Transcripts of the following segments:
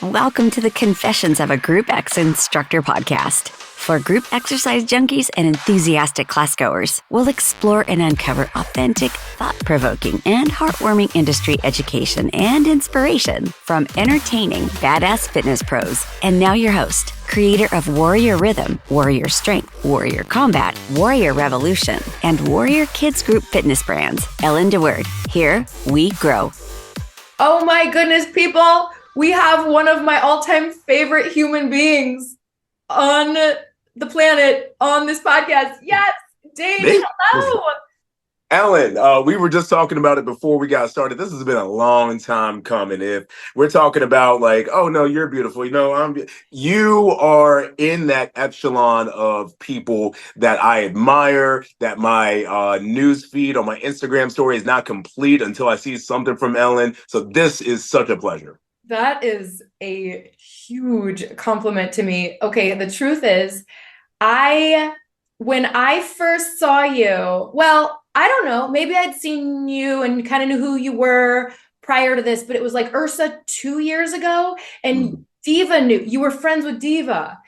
Welcome to the Confessions of a Group X Instructor podcast. For group exercise junkies and enthusiastic classgoers, we'll explore and uncover authentic, thought-provoking, and heartwarming industry education and inspiration from entertaining, badass fitness pros. And now your host, creator of Warrior Rhythm, Warrior Strength, Warrior Combat, Warrior Revolution, and Warrior Kids Group fitness brands, Ellen DeWord. Here we grow. Oh my goodness, people. We have one of my all-time favorite human beings on the planet on this podcast. Yes, Dane, hello. Ellen, we were just talking about it before we got started. This has been a long time coming. If we're talking about like, oh no, you're beautiful. You are in that echelon of people that I admire, that my news feed on my Instagram story is not complete until I see something from Ellen. So this is such a pleasure. That is a huge compliment to me. Okay, the truth is, when I first saw you, well, I don't know, maybe I'd seen you and kind of knew who you were prior to this, but it was like Ursa 2 years ago, and Diva knew, you were friends with Diva.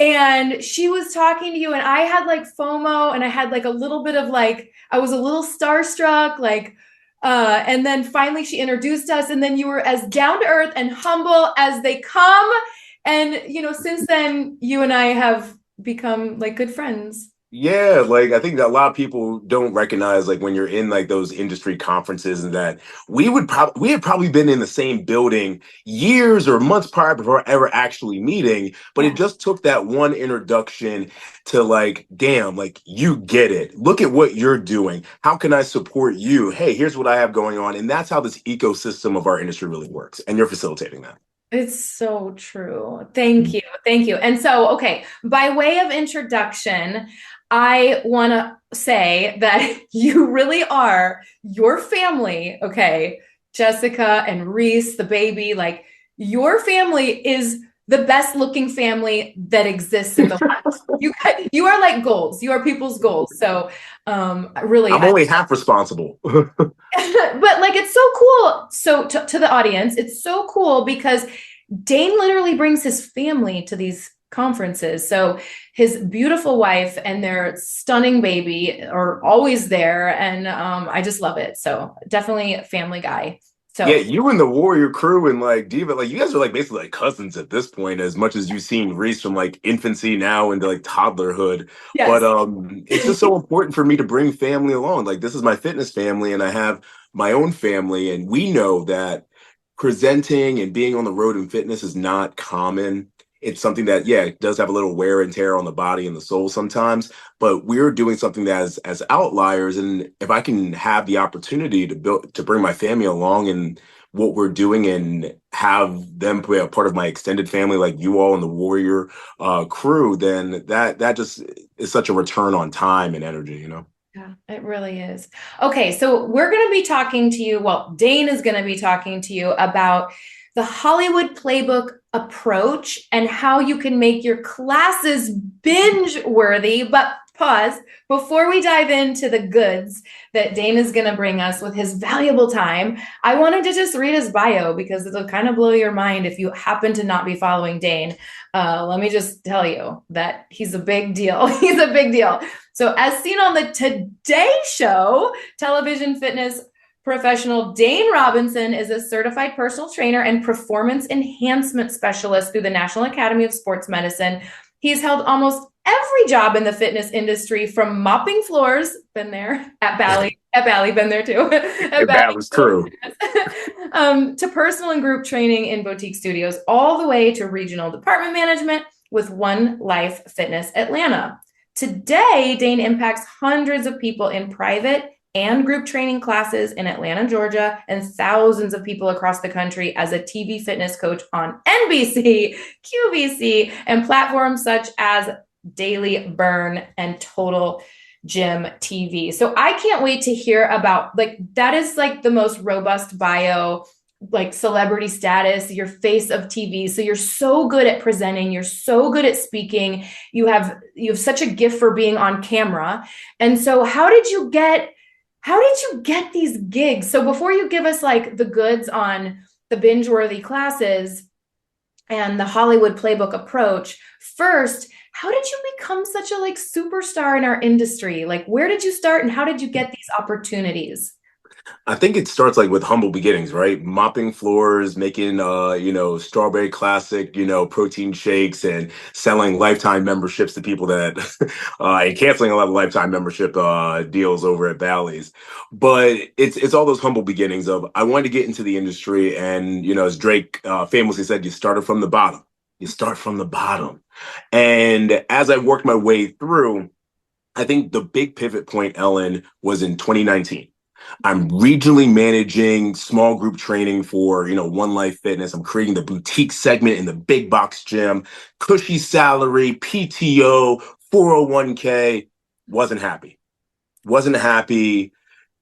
And she was talking to you, and I had like FOMO, and I had like a little bit of like, I was a little starstruck, like, and then finally she introduced us, and then you were as down to earth and humble as they come. And, since then you and I have become like good friends. Yeah, like I think that a lot of people don't recognize like when you're in like those industry conferences and that we had probably been in the same building years or months prior before ever actually meeting, but it just took that one introduction to like, damn, like you get it. Look at what you're doing. How can I support you? Hey, here's what I have going on. And that's how this ecosystem of our industry really works. And you're facilitating that. It's so true. Thank you. Thank you. And so, okay, by way of introduction, I want to say that you really are your family. Okay. Jessica and Reese, the baby, like your family is the best looking family that exists in the world. You are like goals. You are people's goals. So, really, I'm only half responsible. But like, it's so cool. So to the audience, it's so cool because Dane literally brings his family to these conferences. So his beautiful wife and their stunning baby are always there. And I just love it. So definitely a family guy. So yeah, you and the Warrior crew and like Diva, like you guys are like basically like cousins at this point, as much as you've seen Reese from like infancy now into like toddlerhood. Yes. But it's just so important for me to bring family along. Like this is my fitness family and I have my own family, and we know that presenting and being on the road in fitness is not common. It's something that, yeah, it does have a little wear and tear on the body and the soul sometimes, but we're doing something that is as outliers. And if I can have the opportunity to bring my family along in what we're doing and have them be a part of my extended family, like you all and the Warrior crew, then that just is such a return on time and energy, Yeah, it really is. Okay, so we're going to be talking to you. Well, Dane is going to be talking to you about the Hollywood Playbook approach and how you can make your classes binge worthy. But pause, before we dive into the goods that Dane is going to bring us with his valuable time, I wanted to just read his bio because it'll kind of blow your mind if you happen to not be following Dane. Let me just tell you that he's a big deal. He's a big deal. So as seen on the Today Show, television fitness professional Dane Robinson is a certified personal trainer and performance enhancement specialist through the National Academy of Sports Medicine. He's held almost every job in the fitness industry, from mopping floors, been there, at Bally, been there too. That was true. To personal and group training in boutique studios, all the way to regional department management with Onelife Fitness Atlanta. Today, Dane impacts hundreds of people in private and group training classes in Atlanta, Georgia, and thousands of people across the country as a TV fitness coach on NBC, QVC, and platforms such as Daily Burn and Total Gym TV. So I can't wait to hear about, like, that is like the most robust bio, like celebrity status, your face of TV. So you're so good at presenting. You're so good at speaking. You have such a gift for being on camera. And so how did you get these gigs? So before you give us like the goods on the binge-worthy classes, and the Hollywood Playbook approach. First, how did you become such a like superstar in our industry? Like, where did you start and how did you get these opportunities? I think it starts like with humble beginnings, right? Mopping floors, making strawberry classic, protein shakes, and selling lifetime memberships to people that and canceling a lot of lifetime membership deals over at Bally's. But it's all those humble beginnings of I wanted to get into the industry, and as Drake famously said, you started from the bottom. You start from the bottom. And as I worked my way through, I think the big pivot point, Ellen, was in 2019. I'm regionally managing small group training for, Onelife Fitness. I'm creating the boutique segment in the big box gym, cushy salary, PTO, 401k. Wasn't happy. Wasn't happy.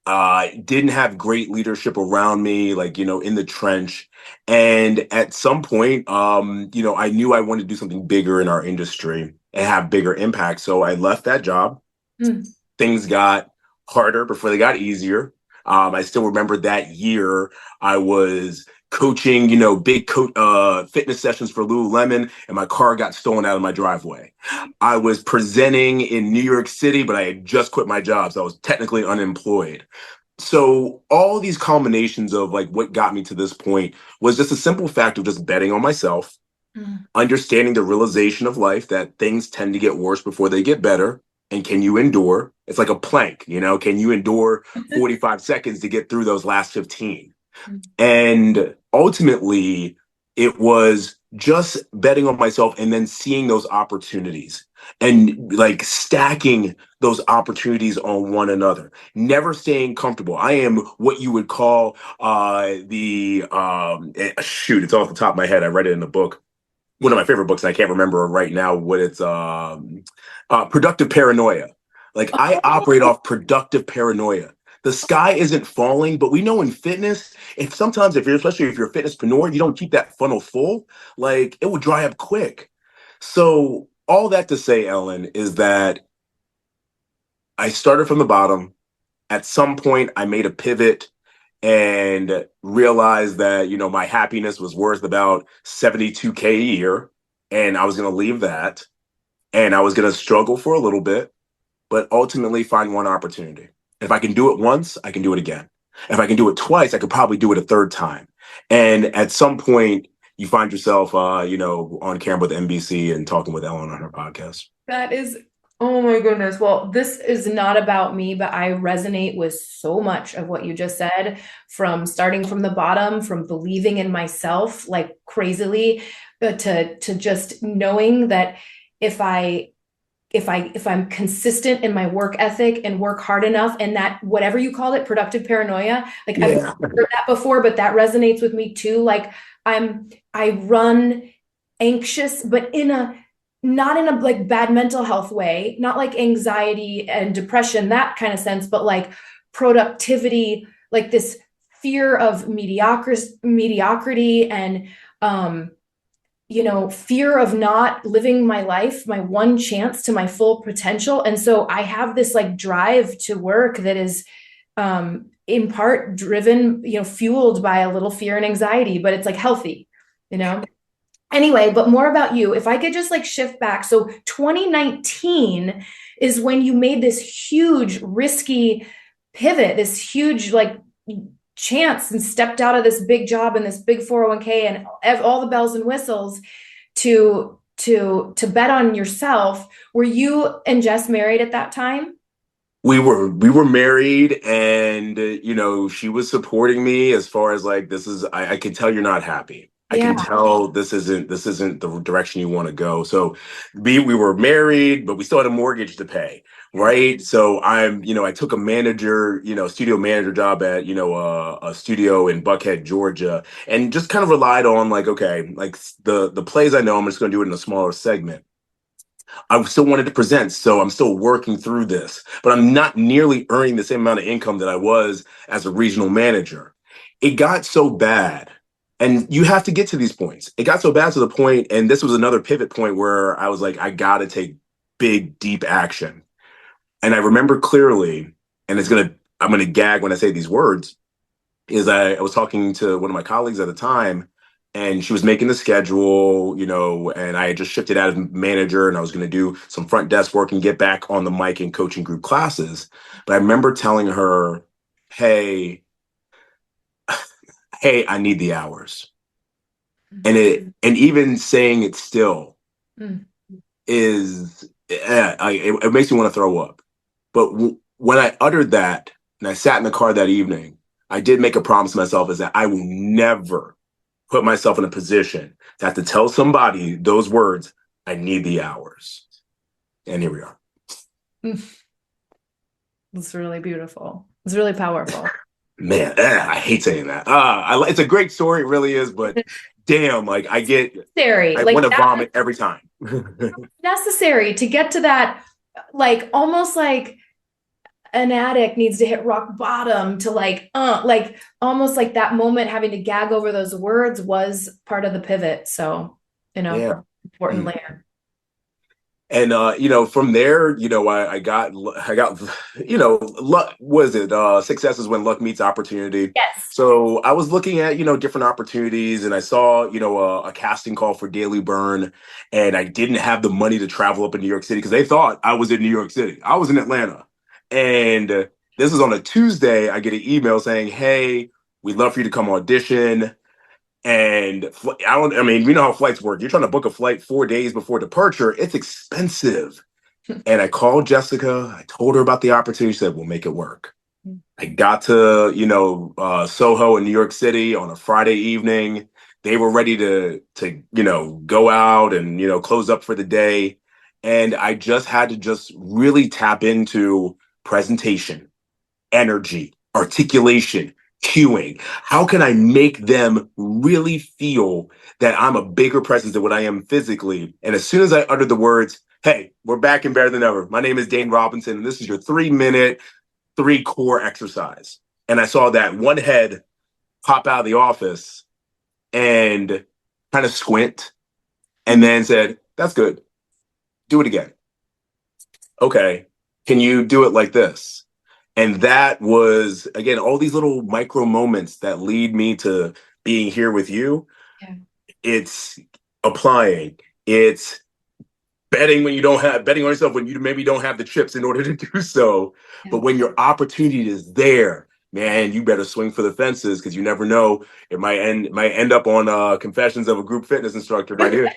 Didn't have great leadership around me, like, in the trench. And at some point, I knew I wanted to do something bigger in our industry and have bigger impact. So I left that job. Mm. Things got harder before they got easier. I still remember that year I was coaching, fitness sessions for Lululemon, and my car got stolen out of my driveway. I was presenting in New York City, but I had just quit my job, so I was technically unemployed. So all these combinations of like what got me to this point was just a simple fact of just betting on myself, understanding the realization of life that things tend to get worse before they get better. And can you endure? It's like a plank, can you endure 45 seconds to get through those last 15? And ultimately, it was just betting on myself and then seeing those opportunities and like stacking those opportunities on one another, never staying comfortable. I am what you would call shoot, it's off the top of my head. I read it in a book, one of my favorite books, and I can't remember right now what it's productive paranoia. Like I operate off productive paranoia. The sky isn't falling, but we know in fitness, especially if you're a fitnesspreneur, you don't keep that funnel full, like it will dry up quick. So all that to say, Ellen, is that I started from the bottom. At some point, I made a pivot and realized that, my happiness was worth about 72K a year. And I was going to leave that and I was going to struggle for a little bit, but ultimately find one opportunity. If I can do it once, I can do it again. If I can do it twice, I could probably do it a third time. And at some point, you find yourself, on camera with NBC and talking with Ellen on her podcast. That is, oh my goodness. Well, this is not about me, but I resonate with so much of what you just said, from starting from the bottom, from believing in myself like crazily, to just knowing that if I'm consistent in my work ethic and work hard enough, and that whatever you called it, productive paranoia, like I've heard that before, but that resonates with me too. Like I run anxious, but not in a like bad mental health way, not like anxiety and depression, that kind of sense, but like productivity, like this fear of mediocrity and, fear of not living my life, my one chance to my full potential. And so I have this like drive to work that is, in part driven, fueled by a little fear and anxiety, but it's like healthy, Anyway, but more about you. If I could just like shift back. So 2019 is when you made this huge risky pivot, this huge like chance, and stepped out of this big job and this big 401k and all the bells and whistles to bet on yourself. Were you and Jess married at that time? We were married, and she was supporting me as far as like, I can tell you're not happy. I can tell this isn't the direction you want to go. So we were married, but we still had a mortgage to pay, right? So I took a studio manager job at, a studio in Buckhead, Georgia, and just kind of relied on like, okay, like the plays I know, I'm just going to do it in a smaller segment. I still wanted to present, so I'm still working through this, but I'm not nearly earning the same amount of income that I was as a regional manager. It got so bad. And you have to get to these points. It got so bad to the point, and this was another pivot point where I was like, I got to take big, deep action. And I remember clearly, and I'm going to gag when I say these words, is I was talking to one of my colleagues at the time, and she was making the schedule, and I had just shifted out as manager and I was going to do some front desk work and get back on the mic and coaching group classes. But I remember telling her, hey, I need the hours. And even saying it still is, it makes me want to throw up. But when I uttered that and I sat in the car that evening, I did make a promise to myself is that I will never put myself in a position to have to tell somebody those words, I need the hours. And here we are. It's really beautiful. It's really powerful. Man, I hate saying that. It's a great story, it really is, but damn, like I want to vomit every time. Necessary to get to that, like almost like an addict needs to hit rock bottom to like almost like that moment having to gag over those words was part of the pivot. So, important layer. And, from there, I got, luck, was it, success is when luck meets opportunity. Yes. So I was looking at, different opportunities and I saw, a casting call for Daily Burn, and I didn't have the money to travel up in New York City because they thought I was in New York City. I was in Atlanta. And this is on a Tuesday. I get an email saying, hey, we'd love for you to come audition. And we know how flights work. You're trying to book a flight 4 days before departure. It's expensive. And I called Jessica. I told her about the opportunity. She said, we'll make it work. I got to, Soho in New York City on a Friday evening. They were ready to go out and, close up for the day. And I just had to just really tap into presentation, energy, articulation, cueing. How can I make them really feel that I'm a bigger presence than what I am physically? And as soon as I uttered the words, hey, we're back and better than ever. My name is Dane Robinson, and this is your 3-minute, 3 core exercise. And I saw that one head pop out of the office and kind of squint and then said, that's good. Do it again. Okay. Can you do it like this? And that was, again, all these little micro moments that lead me to being here with you. Yeah. It's applying. It's betting on yourself when you maybe don't have the chips in order to do so. Yeah. But when your opportunity is there, man, you better swing for the fences because you never know. It might end up on Confessions of a Group Fitness Instructor right here.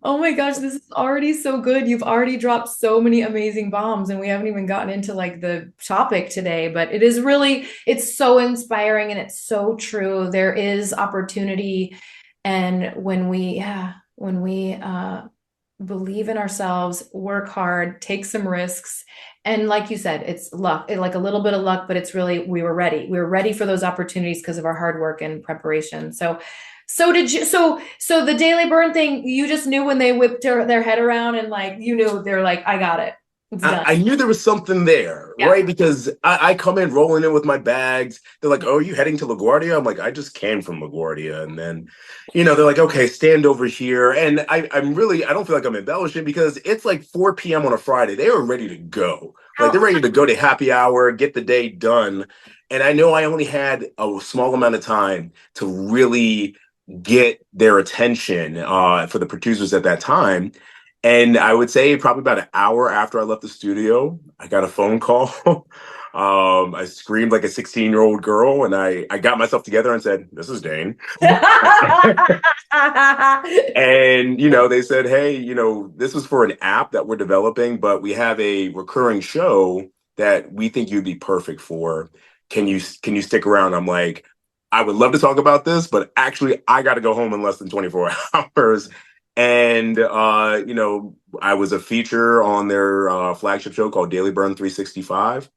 Oh my gosh, this is already so good. You've already dropped so many amazing bombs and we haven't even gotten into like the topic today, but it's so inspiring and it's so true. There is opportunity. And when we believe in ourselves, work hard, take some risks. And like you said, it's luck, like a little bit of luck, but it's really, we were ready. We were ready for those opportunities because of our hard work and preparation. So the Daily Burn thing, you just knew when they whipped their head around and like, they're like, I got it. I knew there was something there, yeah. Right? Because I come in rolling in with my bags. They're like, oh, are you heading to LaGuardia? I'm like, I just came from LaGuardia. And then, they're like, okay, stand over here. And I don't feel like I'm embellishing because it's like 4 p.m. on a Friday. They were ready to go. Like they're ready to go to happy hour, get the day done. And I know I only had a small amount of time to really get their attention for the producers at that time. And I would say probably about an hour after I left the studio, I got a phone call. I screamed like a 16-year-old girl and I got myself together and said, this is Dane. And, they said, hey, this is for an app that we're developing, but we have a recurring show that we think you'd be perfect for. Can you stick around? I'm like, I would love to talk about this, but actually I got to go home in less than 24 hours. And, I was a feature on their flagship show called Daily Burn 365.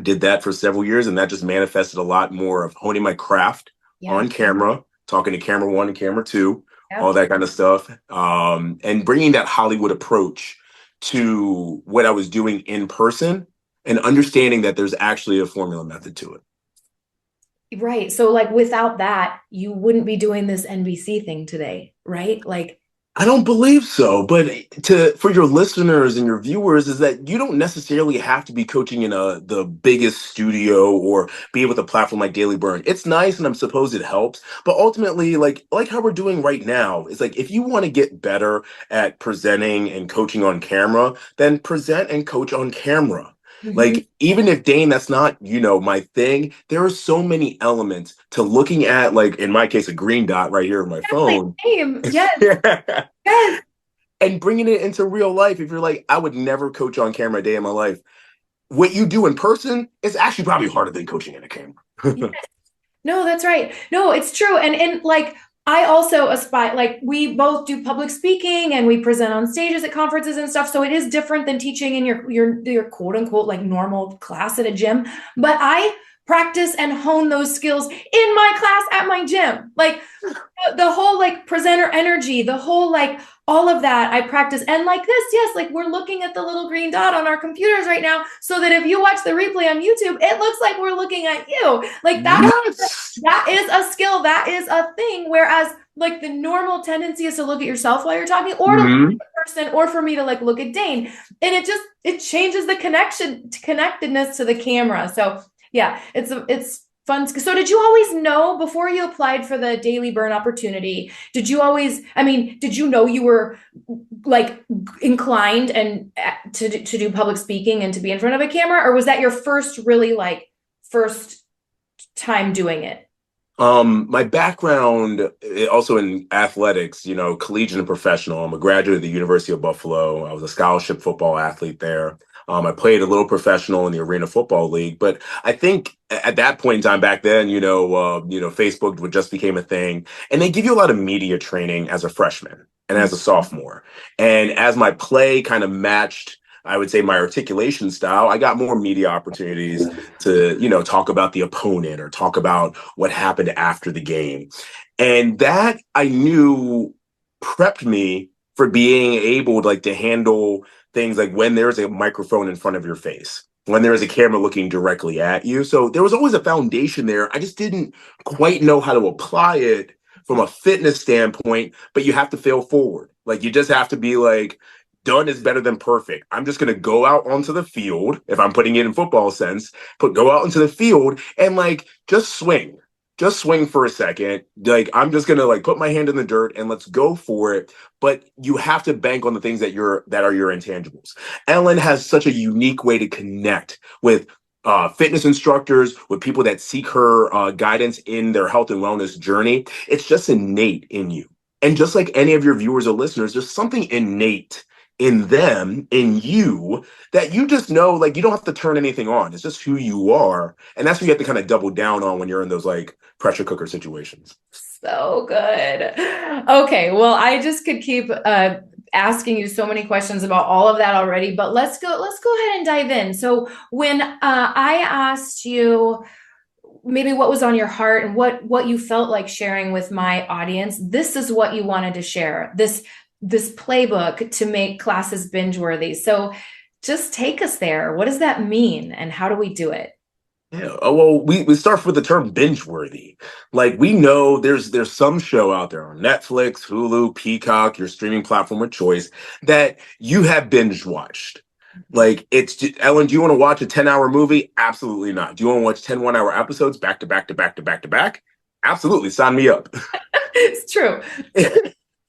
Did that for several years. And that just manifested a lot more of honing my craft on camera, talking to camera 1 and camera 2, all that kind of stuff. And bringing that Hollywood approach to what I was doing in person and understanding that there's actually a formula method to it. Right. So like without that, you wouldn't be doing this NBC thing today, right? Like I don't believe so, but for your listeners and your viewers is that you don't necessarily have to be coaching in the biggest studio or be with a platform like Daily Burn. It's nice and I'm supposed it helps, but ultimately like how we're doing right now, it's like if you want to get better at presenting and coaching on camera, then present and coach on camera. Mhm. Like, even if Dane, that's not, my thing, there are so many elements to looking at, like in my case, a green dot right here on my Exactly. phone. Same. Yes. Yes. And bringing it into real life, if you're like, I would never coach on camera a day in my life, what you do in person is actually probably harder than coaching in a camera. No, that's right. No, it's true. And like I also aspire, like we both do public speaking and we present on stages at conferences and stuff. So it is different than teaching in your quote unquote like normal class at a gym. But I practice and hone those skills in my class at my gym. Like the whole like presenter energy, the whole like all of that I practice. And like this, yes, like we're looking at the little green dot on our computers right now so that if you watch the replay on YouTube, it looks like we're looking at you. Like Yes. that is a skill, that is a thing. Whereas like the normal tendency is to look at yourself while you're talking or to look Mhm. at the person or for me to like look at Dane. And it changes the connectedness to the camera. So yeah, it's fun. So did you always know before you applied for the Daily Burn opportunity, did you know you were like inclined and to do public speaking and to be in front of a camera, or was that your first time doing it? My background also in athletics, collegiate and professional. I'm a graduate of the University of Buffalo. I was a scholarship football athlete there. I played a little professional in the Arena Football League, but I think at that point in time back then, Facebook would just became a thing, and they give you a lot of media training as a freshman and as a sophomore. And as my play kind of matched, I would say, my articulation style, I got more media opportunities to, talk about the opponent or talk about what happened after the game. And that I knew prepped me for being able to handle things like when there's a microphone in front of your face, when there is a camera looking directly at you. So there was always a foundation there. I just didn't quite know how to apply it from a fitness standpoint, but you have to fail forward. Like, you just have to be like, done is better than perfect. I'm just going to go out onto the field, if I'm putting it in football sense, go out into the field and just swing. Just swing for a second. Like, I'm just gonna put my hand in the dirt and let's go for it. But you have to bank on the things that are your intangibles. Ellen has such a unique way to connect with fitness instructors, with people that seek her guidance in their health and wellness journey. It's just innate in you. And just like any of your viewers or listeners, there's something innate in them, in you, that you just know, you don't have to turn anything on. It's just who you are. And that's what you have to kind of double down on when you're in those pressure cooker situations. So good. Okay, well, I just could keep asking you so many questions about all of that already, but let's go ahead and dive in. So when I asked you maybe what was on your heart and what you felt like sharing with my audience, this is what you wanted to share. This playbook to make classes binge worthy. So just take us there. What does that mean and how do we do it? Yeah. Well, we start with the term binge worthy. We know there's some show out there on Netflix, Hulu, Peacock, your streaming platform of choice that you have binge watched. Ellen, do you want to watch a 10-hour movie? Absolutely not. Do you want to watch 10 1-hour episodes back to back to back to back to back? Absolutely. Sign me up. It's true.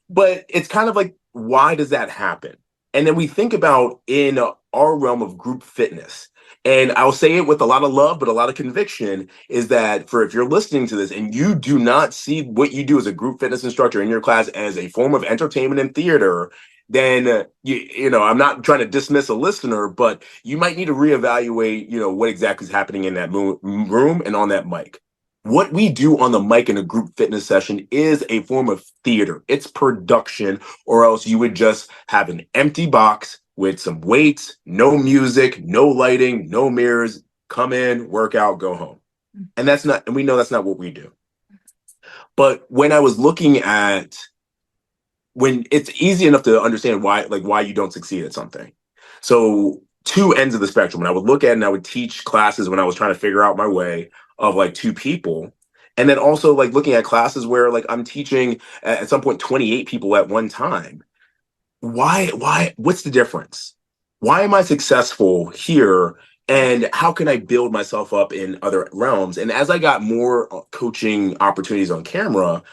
But it's kind of like, why does that happen? And then we think about in our realm of group fitness, and I'll say it with a lot of love, but a lot of conviction, is that if you're listening to this and you do not see what you do as a group fitness instructor in your class as a form of entertainment and theater, then I'm not trying to dismiss a listener, but you might need to reevaluate, what exactly is happening in that room and on that mic. What we do on the mic in a group fitness session is a form of theater. It's production, or else you would just have an empty box with some weights, no music, no lighting, no mirrors, come in, work out, go home. And we know that's not what we do. But when I was looking at, when it's easy enough to understand why you don't succeed at something. So two ends of the spectrum. When I would look at it and I would teach classes when I was trying to figure out my way of two people, And then also like looking at classes where like I'm teaching at some point 28 people at one time. What's the difference? Why am I successful here? And how can I build myself up in other realms? And as I got more coaching opportunities on camera,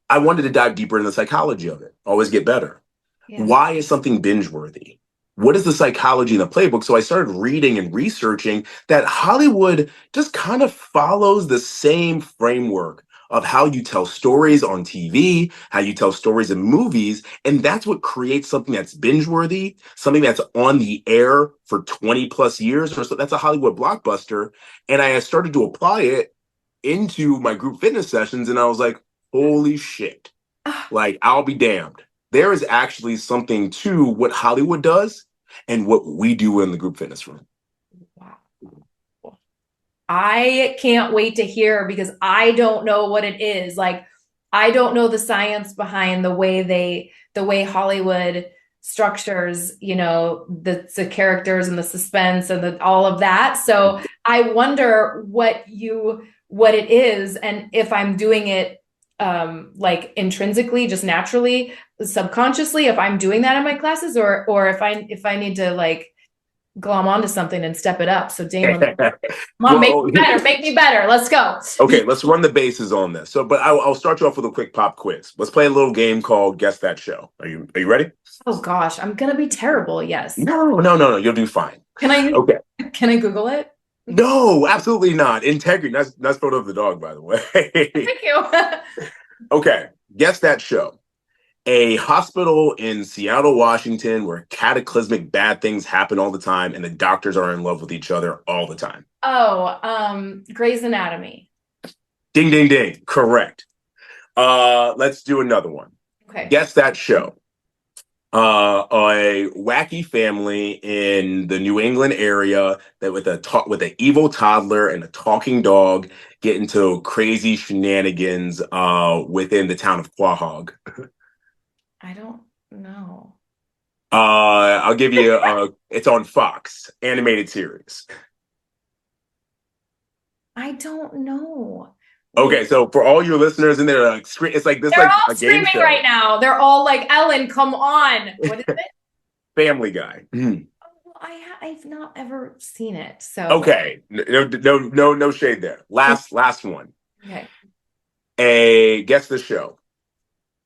I wanted to dive deeper into the psychology of it, always get better. Yeah. Why is something binge worthy? What is the psychology in the playbook? So I started reading and researching that Hollywood just kind of follows the same framework of how you tell stories on TV, how you tell stories in movies. And that's what creates something that's binge worthy, something that's on the air for 20 plus years, or so. That's a Hollywood blockbuster. And I started to apply it into my group fitness sessions. And I was like, holy shit, like I'll be damned. There is actually something to what Hollywood does and what we do in the group fitness room. Wow. I can't wait to hear, because I don't know what it is. Like, I don't know the science behind the way Hollywood structures, the characters and the suspense and all of that. So I wonder what it is, and if I'm doing it like intrinsically, just naturally, subconsciously, if I'm doing that in my classes, or if I need to like glom onto something and step it up. So Dane, come on, make me better. Let's go. Okay, let's run the bases on this. So, but I'll start you off with a quick pop quiz. Let's play a little game called Guess That Show. Are you ready? Oh gosh, I'm gonna be terrible. Yes. No. You'll do fine. Okay. Can I Google it? No, absolutely not. Integrity. That's photo of the dog, by the way. Thank you. Okay, Guess That Show. A hospital in Seattle, Washington, where cataclysmic bad things happen all the time and the doctors are in love with each other all the time. Oh, Grey's Anatomy. Ding, ding, ding. Correct. Let's do another one. Okay. Guess That Show. A wacky family in the New England area that with an evil toddler and a talking dog get into crazy shenanigans within the town of Quahog. I don't know. I'll give you it's on Fox, animated series. I don't know. Okay, so for all your listeners in there, it's like this, they're like all a game screaming show right now. They're all like, Ellen, come on. What is it? Family Guy. Oh, well, I've not ever seen it. So okay, no shade there. Last one. Okay. Guess the show.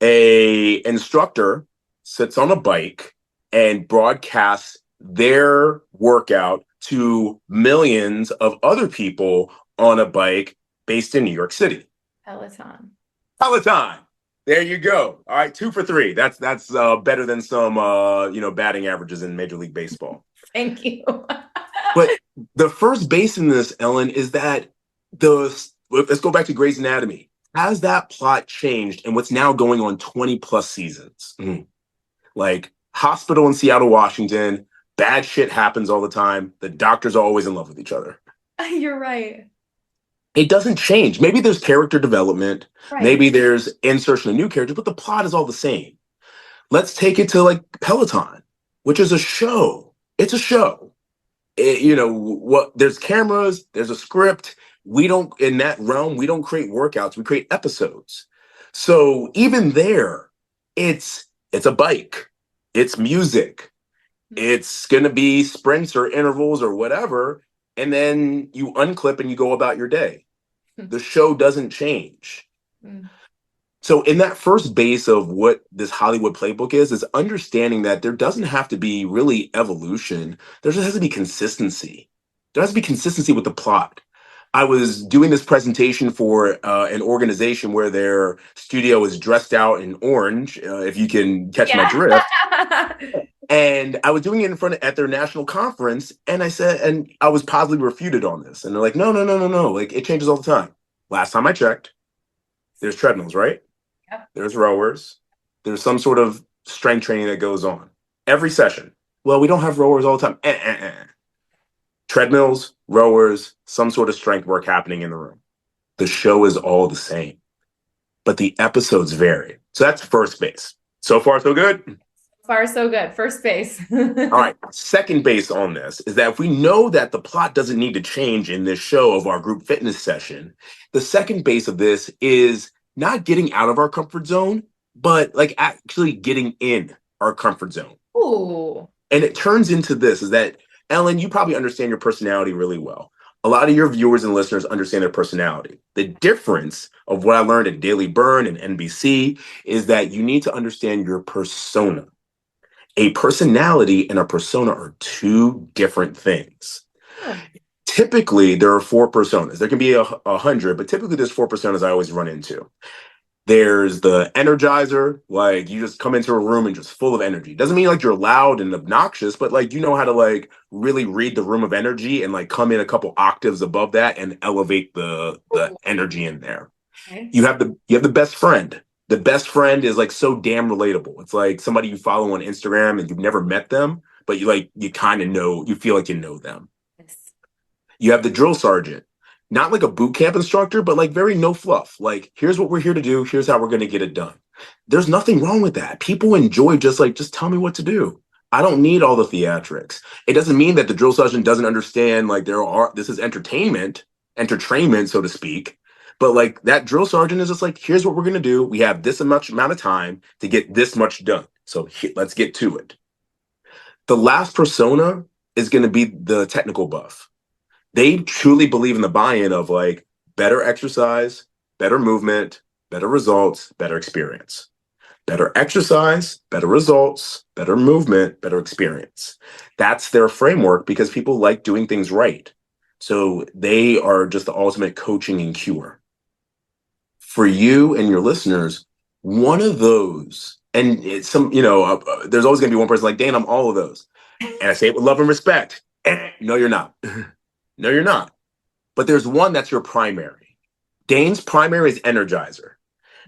A instructor sits on a bike and broadcasts their workout to millions of other people on a bike based in New York City. Peloton. There you go. All right, 2 for 3. That's better than some batting averages in Major League Baseball. Thank you. But the first base in this, Ellen, is that let's go back to Grey's Anatomy. Has that plot changed and what's now going on 20 plus seasons? Like hospital in Seattle, Washington, bad shit happens all the time. The doctors are always in love with each other. You're right. It doesn't change. Maybe there's character development. Right. Maybe there's insertion of new characters, but the plot is all the same. Let's take it to like Peloton, which is a show. It's a show. There's cameras, there's a script. In that realm, we don't create workouts, we create episodes. So even there, it's a bike, it's music, it's going to be sprints or intervals or whatever. And then you unclip and you go about your day. The show doesn't change. So in that first base of what this Hollywood playbook is understanding that there doesn't have to be really evolution. There just has to be consistency. There has to be consistency with the plot. I was doing this presentation for an organization where their studio is dressed out in orange, if you can catch my drift. And I was doing it at their national conference, and I was positively refuted on this. And they're like, no. Like, it changes all the time. Last time I checked, there's treadmills, right? Yep. There's rowers. There's some sort of strength training that goes on every session. Well, we don't have rowers all the time. Treadmills, rowers, some sort of strength work happening in the room. The show is all the same, but the episodes vary. So that's first base. So far, so good? Far so good. First base. All right. Second base on this is that if we know that the plot doesn't need to change in this show of our group fitness session, the second base of this is not getting out of our comfort zone, but like actually getting in our comfort zone. Ooh. And it turns into this is that, Ellen, you probably understand your personality really well. A lot of your viewers and listeners understand their personality. The difference of what I learned at Daily Burn and NBC is that you need to understand your persona. A personality and a persona are two different things. Oh. Typically, there are four personas. There can be 100, but typically there's four personas I always run into. There's the energizer, like you just come into a room and just full of energy. Doesn't mean like you're loud and obnoxious, but like you know how to like really read the room of energy and like come in a couple octaves above that and elevate the energy in there. Okay. You have the best friend. The best friend is like so damn relatable. It's like somebody you follow on Instagram and you've never met them, but you kind of know, you feel like you know them. Yes. You have the drill sergeant, not like a boot camp instructor, but like very no fluff. Like, here's what we're here to do. Here's how we're going to get it done. There's nothing wrong with that. People enjoy just tell me what to do. I don't need all the theatrics. It doesn't mean that the drill sergeant doesn't understand, like this is entertainment, so to speak. But like that drill sergeant is just like, here's what we're going to do. We have this much amount of time to get this much done. So let's get to it. The last persona is going to be the technical buff. They truly believe in the buy-in of like better exercise, better movement, better results, better experience. Better exercise, better results, better movement, better experience. That's their framework because people like doing things right. So they are just the ultimate coaching and cure. For you and your listeners, one of those, and it's there's always going to be one person like, Dane, I'm all of those. And I say it with love and respect. No, you're not. No, you're not. But there's one that's your primary. Dane's primary is energizer.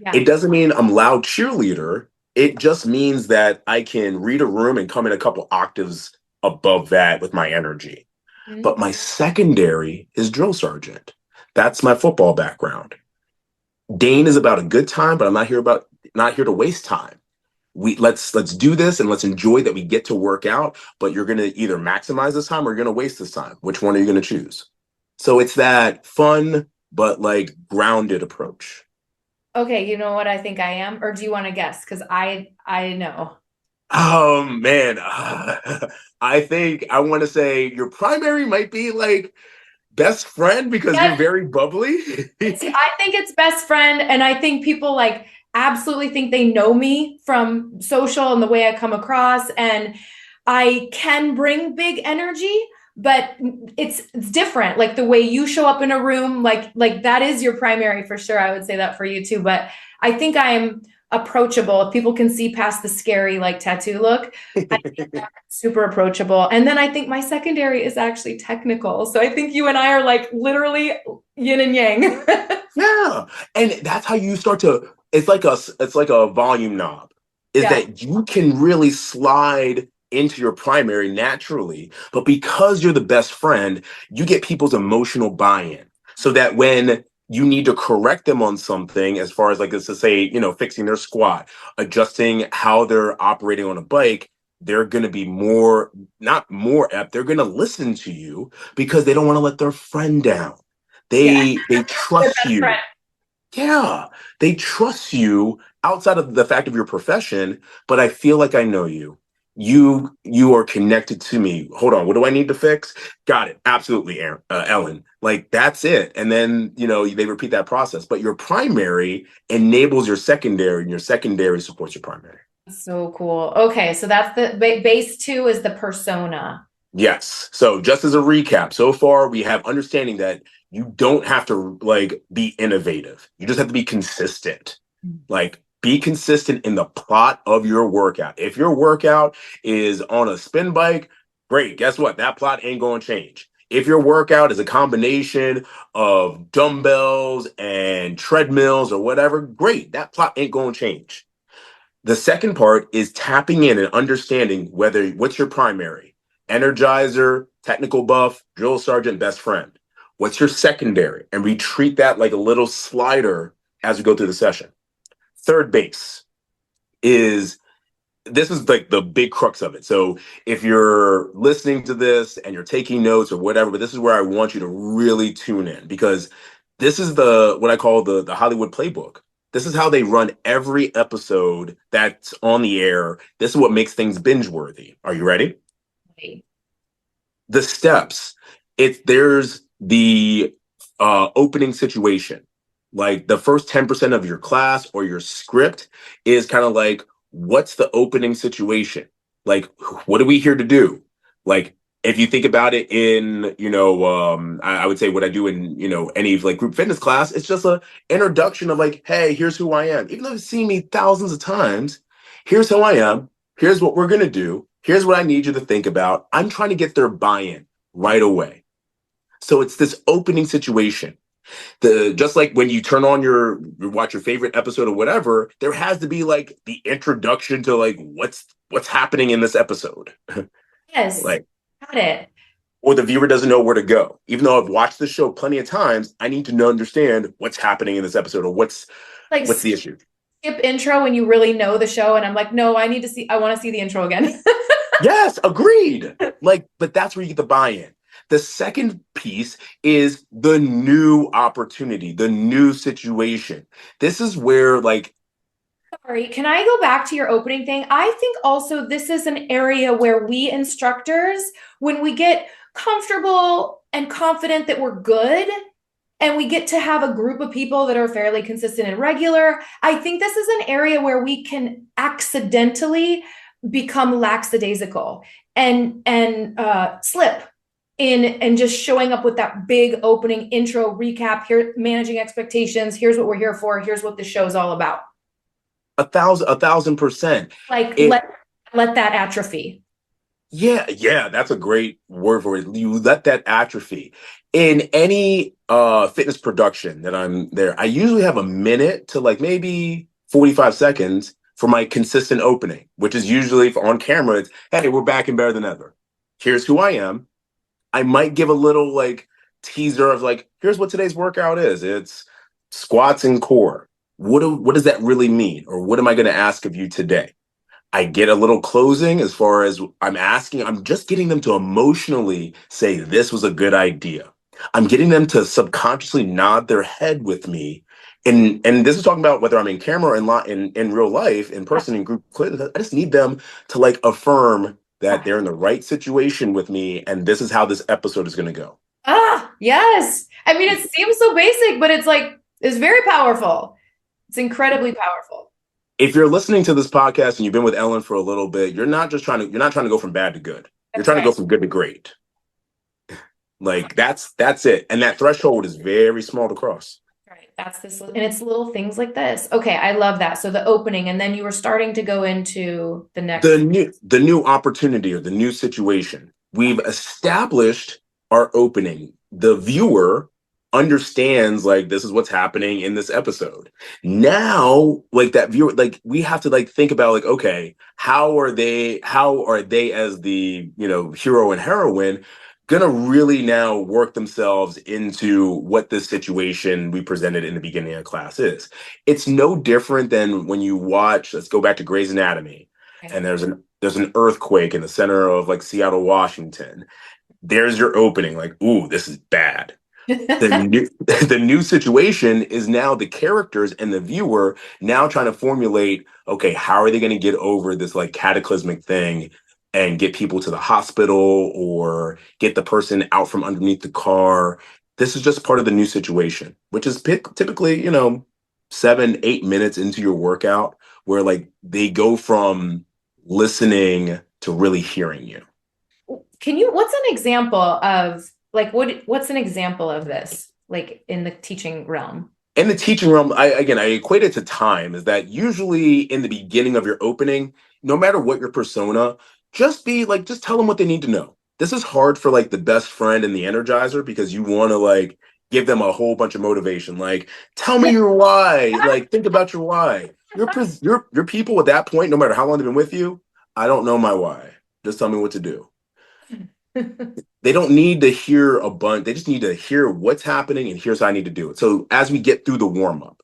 Yeah. It doesn't mean I'm loud cheerleader. It just means that I can read a room and come in a couple octaves above that with my energy. Mm-hmm. But my secondary is drill sergeant. That's my football background. Dane is about a good time, but I'm not here to waste time. Let's do this and let's enjoy that we get to work out, but you're going to either maximize this time or you're going to waste this time. Which one are you going to choose? So it's that fun, but like grounded approach. Okay, you know what I think I am? Or do you want to guess? Because I know. Oh man. I think I want to say your primary might be like best friend because Yes. you're very bubbly. I think it's best friend. And I think people like absolutely think they know me from social and the way I come across. And I can bring big energy, but it's different. Like the way you show up in a room, like that is your primary for sure. I would say that for you too. But I think I'm approachable. If people can see past the scary like tattoo look, I think I'm super approachable. And then I think my secondary is actually technical. So I think you and I are like literally yin and yang. Yeah. And that's how you start to, it's like a volume knob, is that you can really slide into your primary naturally, but because you're the best friend, you get people's emotional buy-in so that when you need to correct them on something, as far as like, let's just say, fixing their squat, adjusting how they're operating on a bike, they're going to be not more apt. They're going to listen to you because they don't want to let their friend down. They trust you. Friend. Yeah, they trust you outside of the fact of your profession, but I feel like I know you. You are connected to me. Hold on, what do I need to fix? Got it. Absolutely, Ellen. Like that's it. And then, they repeat that process, but your primary enables your secondary and your secondary supports your primary. So cool. Okay, so that's the base 2 is the persona. Yes. So just as a recap, so far we have understanding that you don't have to like be innovative. You just have to be consistent. Like be consistent in the plot of your workout. If your workout is on a spin bike, great. Guess what? That plot ain't going to change. If your workout is a combination of dumbbells and treadmills or whatever, great. That plot ain't going to change. The second part is tapping in and understanding what's your primary. Energizer, technical buff, drill sergeant, best friend. What's your secondary? And we treat that like a little slider as we go through the session. Third base is this is like the big crux of it. So if you're listening to this and you're taking notes or whatever, but this is where I want you to really tune in, because this is what I call the Hollywood playbook. This is how they run every episode that's on the air. This is what makes things binge worthy. Are you ready? Right. The steps. There's the opening situation. Like the first 10% of your class or your script is kind of like, what's the opening situation? Like, what are we here to do? Like, if you think about it in, I would say what I do in, any like group fitness class, it's just a introduction of like, hey, here's who I am. Even though you've seen me thousands of times, here's who I am. Here's what we're going to do. Here's what I need you to think about. I'm trying to get their buy-in right away. So it's this opening situation. Just like when you turn on watch your favorite episode or whatever, there has to be like the introduction to like what's happening in this episode. Yes. Like, got it. or the viewer doesn't know where to go. Even though I've watched the show plenty of times, I need to understand what's happening in this episode or what's the issue. Skip intro when you really know the show, and I'm like, no, I want to see the intro again. Yes, agreed. But that's where you get the buy-in. The second piece is the new opportunity, the new situation. This is where Sorry, can I go back to your opening thing? I think also this is an area where we instructors, when we get comfortable and confident that we're good, and we get to have a group of people that are fairly consistent and regular, I think this is an area where we can accidentally become lackadaisical and slip in and just showing up with that big opening intro recap here, managing expectations. Here's what we're here for. Here's what the show's all about. 1,000%. Like let that atrophy. Yeah, that's a great word for it. You let that atrophy. In any fitness production that I'm there, I usually have a minute to like maybe 45 seconds for my consistent opening, which is usually on camera. It's, hey, we're back and better than ever. Here's who I am. I might give a little like teaser of like, here's what today's workout is. It's squats and core. What does that really mean? Or what am I going to ask of you today? I get a little closing as far as I'm just getting them to emotionally say this was a good idea. I'm getting them to subconsciously nod their head with me. And this is talking about whether I'm in camera or in real life, in person, in group. I just need them to like affirm that they're in the right situation with me. And this is how this episode is going to go. Ah, yes. I mean, it seems so basic, but it's very powerful. It's incredibly powerful. If you're listening to this podcast and you've been with Ellen for a little bit, you're not trying to go from bad to good. You're trying to go from good to great. Like that's it. And that threshold is very small to cross. Right. And it's little things like this. Okay. I love that. So the opening, and then you were starting to go into the next. The new opportunity or the new situation. We've established our opening. The viewer understands like this is what's happening in this episode. Now, like that viewer, like we have to like think about like, okay, how are they as the, hero and heroine gonna really now work themselves into what this situation we presented in the beginning of class is. It's no different than when you watch, let's go back to Grey's Anatomy, and there's an earthquake in the center of like Seattle, Washington. There's your opening, like, ooh, this is bad. The new situation is now the characters and the viewer now trying to formulate, okay, how are they going to get over this like cataclysmic thing and get people to the hospital or get the person out from underneath the car. This is just part of the new situation, which is typically, 7-8 minutes into your workout where like they go from listening to really hearing you. What's an example of like, what's an example of this, like in the teaching realm? In the teaching realm, I equate it to time, is that usually in the beginning of your opening, no matter what your persona, just tell them what they need to know. This is hard for like the best friend and the energizer because you want to like give them a whole bunch of motivation. Like, tell me your why. Like, think about your why. Your people at that point, no matter how long they've been with you, I don't know my why. Just tell me what to do. They don't need to hear a bunch. They just need to hear what's happening and here's how I need to do it. So as we get through the warm up,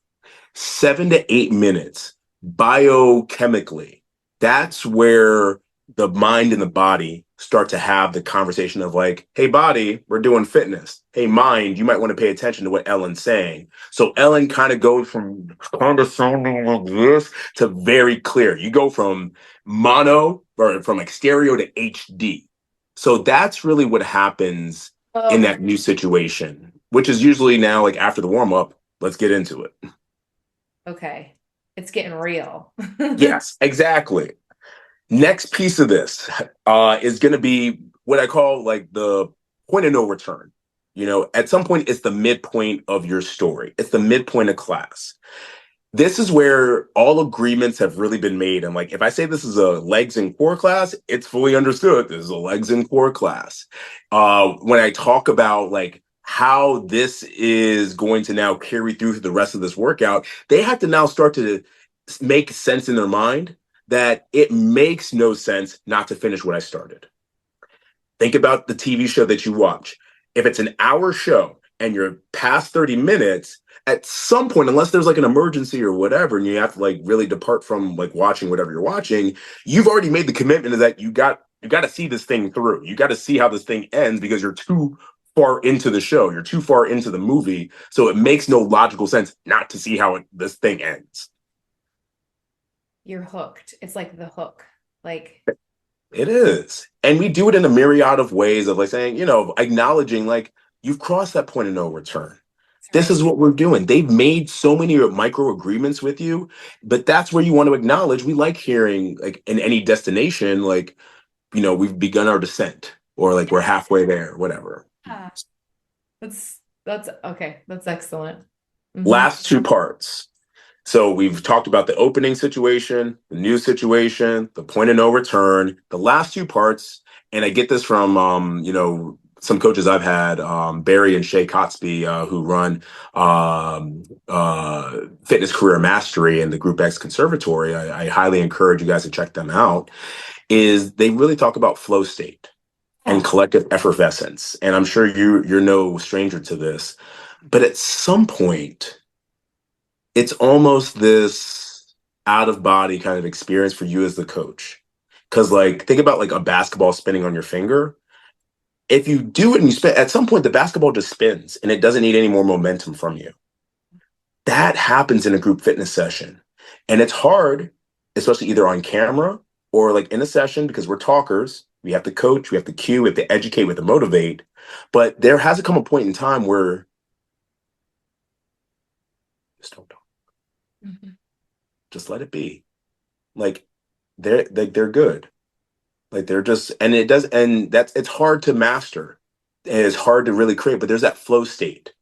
7 to 8 minutes biochemically, that's where the mind and the body start to have the conversation of like, hey, body, we're doing fitness. Hey, mind, you might want to pay attention to what Ellen's saying. So Ellen kind of goes from kind of sounding like this to very clear. You go from mono or from like stereo to HD. So that's really what happens in Okay. that new situation, which is usually now like after the warm up, let's get into it. Okay. It's getting real. Yes, exactly. Next piece of this is going to be what I call like the point of no return. You know, at some point, it's the midpoint of your story. It's the midpoint of class. This is where all agreements have really been made. And like, if I say this is a legs and core class, it's fully understood. This is a legs and core class. When I talk about like how this is going to now carry through the rest of this workout, they have to now start to make sense in their mind that it makes no sense not to finish what I started. Think about the TV show that you watch. If it's an hour show and you're past 30 minutes, at some point, unless there's like an emergency or whatever, and you have to like really depart from like watching whatever you're watching, you've already made the commitment that you got to see this thing through. You got to see how this thing ends because you're too far into the show. You're too far into the movie. So it makes no logical sense not to see how this thing ends. You're hooked. It's like the hook. Like, It is. And we do it in a myriad of ways of like saying, you know, acknowledging like you've crossed that point of no return. This right. is what we're doing. They've made so many micro agreements with you, but that's where you want to acknowledge. We like hearing like in any destination, like, you know, we've begun our descent or like we're halfway there, whatever. Yeah. That's okay. That's excellent. Mhm. Last two parts. So we've talked about the opening situation, the new situation, the point of no return, the last two parts. And I get this from, you know, some coaches I've had, Barry and Shay Cotsby, who run Fitness Career Mastery and the Group X Conservatory. I highly encourage you guys to check them out. Is they really talk about flow state and collective effervescence. And I'm sure you're no stranger to this. But at some point, it's almost this out of body kind of experience for you as the coach. Cause like, think about like a basketball spinning on your finger. If you do it and you spin, at some point, the basketball just spins and it doesn't need any more momentum from you. That happens in a group fitness session. And it's hard, especially either on camera or like in a session because we're talkers. We have to coach, we have to cue, we have to educate, we have to motivate. But there has to come a point in time where just don't talk. Mhm. Just let it be. Like they're good. Like they're just, and it does, and that's, it's hard to master and it's hard to really create, but there's that flow state.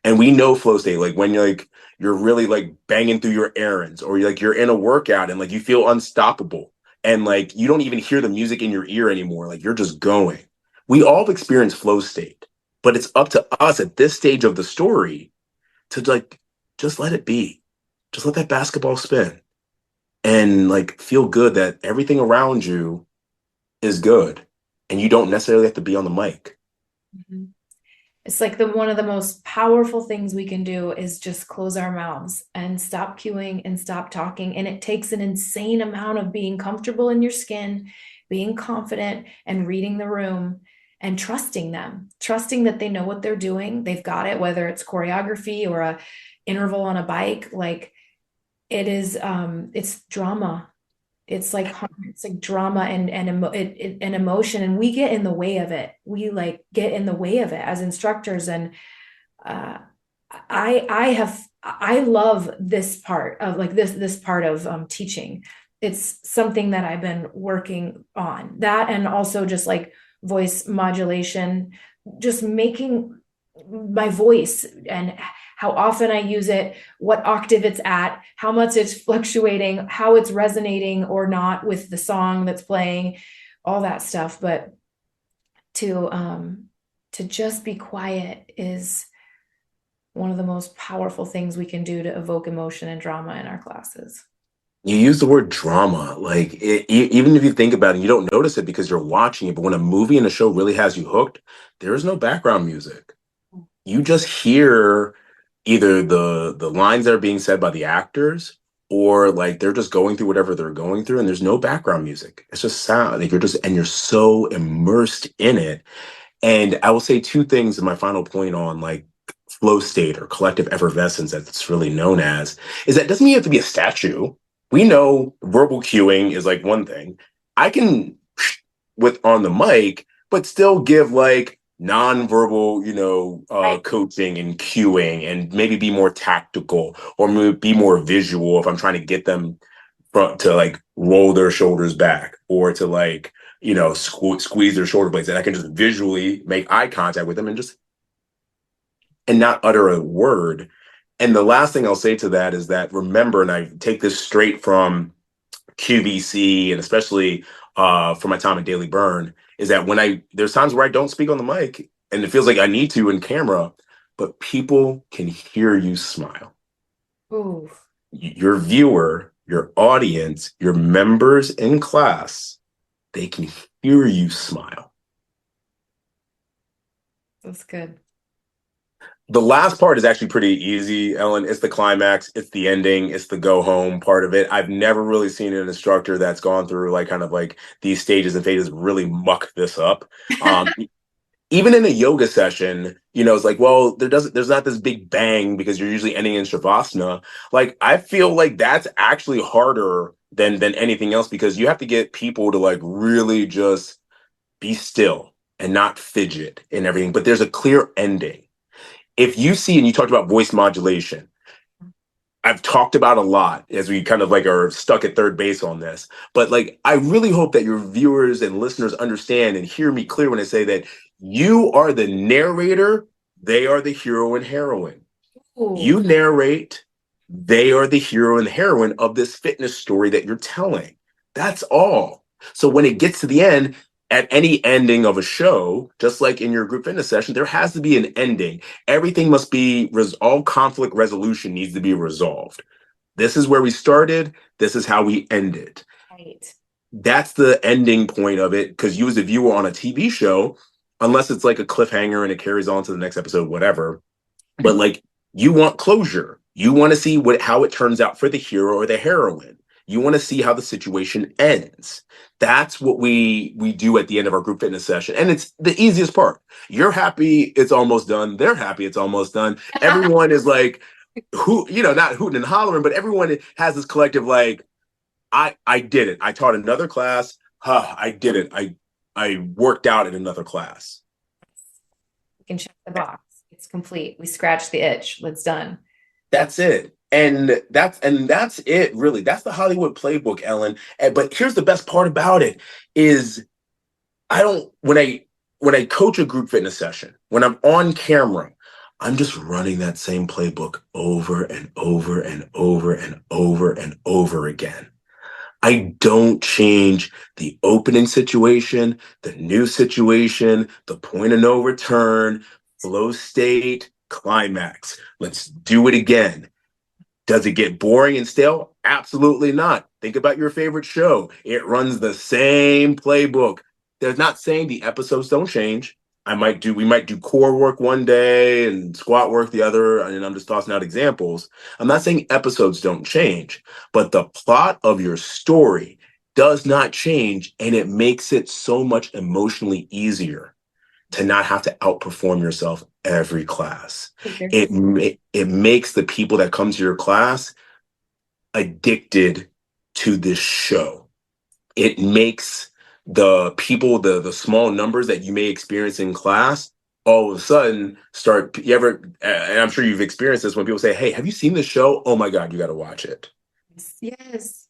And we know flow state, like when you're like, you're really like banging through your errands or you're like, you're in a workout and like you feel unstoppable and like you don't even hear the music in your ear anymore. Like you're just going. We all experience flow state, but it's up to us at this stage of the story to like, just let it be. Just let that basketball spin and like feel good that everything around you is good and you don't necessarily have to be on the mic. Mhm. It's like one of the most powerful things we can do is just close our mouths and stop cueing and stop talking. And it takes an insane amount of being comfortable in your skin, being confident and reading the room and trusting them, trusting that they know what they're doing. They've got it, whether it's choreography or a interval on a bike. Like it's drama. It's like drama and emotion, and we get in the way of it. We like get in the way of it as instructors, and uh, I love this part of like this part of teaching. It's something that I've been working on, that and also just like voice modulation, just making my voice and how often I use it, what octave it's at, how much it's fluctuating, how it's resonating or not with the song that's playing, all that stuff. But to just be quiet is one of the most powerful things we can do to evoke emotion and drama in our classes. You use the word drama, like even if you think about it, you don't notice it because you're watching it. But when a movie and a show really has you hooked, there is no background music. You just hear either the lines that are being said by the actors or like they're just going through whatever they're going through and there's no background music. It's just sound. Like you're so immersed in it. And I will say two things in my final point on like flow state or collective effervescence, as it's really known as, is that it doesn't mean you have to be a statue. We know verbal cueing is like one thing. I can with on the mic, but still give like nonverbal, Right. coaching and cueing, and maybe be more tactical or be more visual if I'm trying to get them to like roll their shoulders back or to like squeeze their shoulder blades, and I can just visually make eye contact with them and not utter a word. And the last thing I'll say to that is that remember, and I take this straight from QVC and especially from my time at Daily Burn, is that there's times where I don't speak on the mic and it feels like I need to in camera, but people can hear you smile. Ooh. Your viewer, your audience, your members in class, they can hear you smile. That's good. The last part is actually pretty easy, Ellen. It's the climax, it's the ending, it's the go home part of it. I've never really seen an instructor that's gone through like kind of like these stages and phases really muck this up. Even in a yoga session, it's like, well, there's not this big bang because you're usually ending in Shavasana. Like, I feel like that's actually harder than anything else because you have to get people to like really just be still and not fidget and everything. But there's a clear ending. If you see, and you talked about voice modulation, I've talked about a lot as we kind of like are stuck at third base on this, but like I really hope that your viewers and listeners understand and hear me clear when I say that you are the narrator, they are the hero and heroine. Ooh. You narrate, they are the hero and heroine of this fitness story that you're telling. That's all. So when it gets to the end, at any ending of a show, just like in your group fitness session, there has to be an ending. Everything must be all conflict resolution needs to be resolved. This is where we started. This is how we ended. Right. That's the ending point of it. Because you as a viewer on a TV show, unless it's like a cliffhanger and it carries on to the next episode, whatever. But like you want closure. You want to see how it turns out for the hero or the heroine. You want to see how the situation ends. That's what we do at the end of our group fitness session. And it's the easiest part. You're happy, it's almost done. They're happy, it's almost done. Everyone is like, not hooting and hollering, but everyone has this collective like, I did it. I taught another class. I did it. I worked out in another class. We can check the box. It's complete. We scratched the itch. It's done. That's it. And that's it, really. That's the Hollywood playbook, Ellen. But here's the best part about it is I don't when I coach a group fitness session, when I'm on camera, I'm just running that same playbook over and over and over and over and over again. I don't change the opening situation, the new situation, the point of no return, flow state, climax. Let's do it again. Does it get boring and stale? Absolutely not. Think about your favorite show. It runs the same playbook. They're not saying the episodes don't change. We might do core work one day and squat work the other, and I'm just tossing out examples. I'm not saying episodes don't change, but the plot of your story does not change, and it makes it so much emotionally easier to not have to outperform yourself every class. It makes the people that come to your class addicted to this show. It makes the people, the small numbers that you may experience in class, all of a sudden and I'm sure you've experienced this when people say, hey, have you seen this show? Oh my God, you got to watch it. Yes.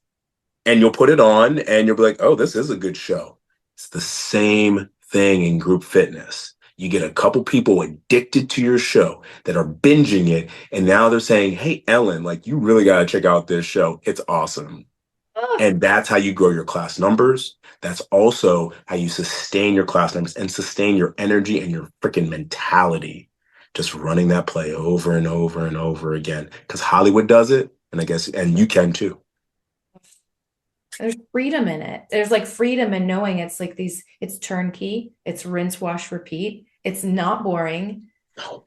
And you'll put it on and you'll be like, oh, this is a good show. It's the same thing in group fitness. You get a couple people addicted to your show that are binging it. And now they're saying, hey, Ellen, like you really got to check out this show. It's awesome. Oh. And that's how you grow your class numbers. That's also how you sustain your class numbers and sustain your energy and your freaking mentality. Just running that play over and over and over again. Because Hollywood does it. And you can too. There's freedom in it. There's like freedom in knowing it's like it's turnkey, it's rinse, wash, repeat. It's not boring. No.